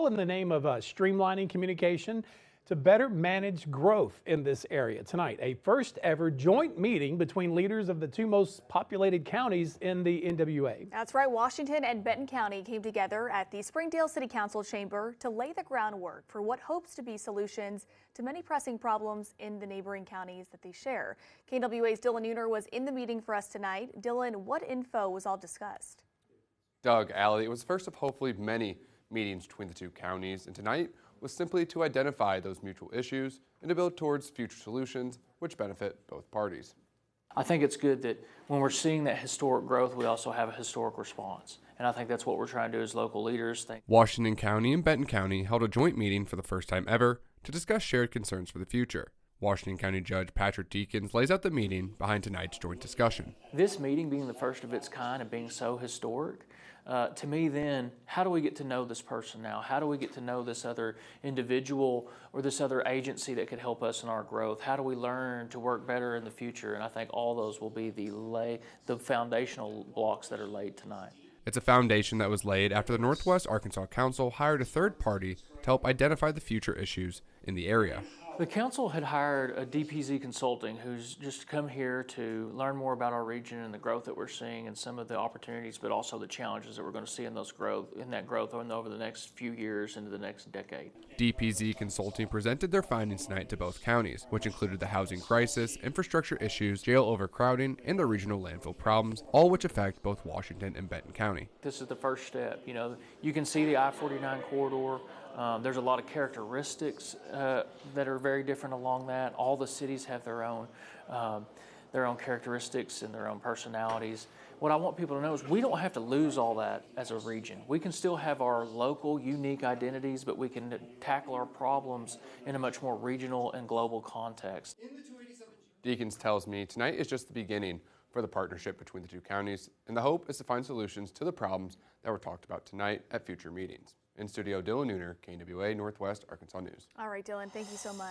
all in the name of streamlining communication to better manage growth in this area. Tonight, a first ever joint meeting between leaders of the two most populated counties in the NWA. That's right. Washington and Benton County came together at the Springdale City Council chamber to lay the groundwork for what hopes to be solutions to many pressing problems in the neighboring counties that they share. KNWA's Dylan Nooner was in the meeting for us tonight. Dylan, what info was all discussed? Doug, Allie, it was the first of hopefully many meetings between the two counties, and tonight was simply to identify those mutual issues and to build towards future solutions which benefit both parties. I think it's good that when we're seeing that historic growth, we also have a historic response. And I think that's what we're trying to do as local leaders. Washington County and Benton County held a joint meeting for the first time ever to discuss shared concerns for the future. Washington County Judge Patrick Deakins lays out the meaning behind tonight's joint discussion. This meeting being the first of its kind and being so historic, to me then, how do we get to know this person now? How do we get to know this other individual or this other agency that could help us in our growth? How do we learn to work better in the future? And I think all those will be the foundational blocks that are laid tonight. It's a foundation that was laid after the Northwest Arkansas Council hired a third party to help identify the future issues in the area. The council had hired a DPZ Consulting who's just come here to learn more about our region and the growth that we're seeing and some of the opportunities, but also the challenges that we're going to see in that growth over the next few years into the next decade. DPZ Consulting presented their findings tonight to both counties, which included the housing crisis, infrastructure issues, jail overcrowding, and the regional landfill problems, all which affect both Washington and Benton County. This is the first step. You know, you can see the I-49 corridor. There's a lot of characteristics that are very different along that. All the cities have their own characteristics and their own personalities. What I want people to know is we don't have to lose all that as a region. We can still have our local, unique identities, but we can tackle our problems in a much more regional and global context. Deakins tells me tonight is just the beginning for the partnership between the two counties, and the hope is to find solutions to the problems that were talked about tonight at future meetings. In studio, Dylan Nooner, KNWA Northwest Arkansas News. All right, Dylan, thank you so much.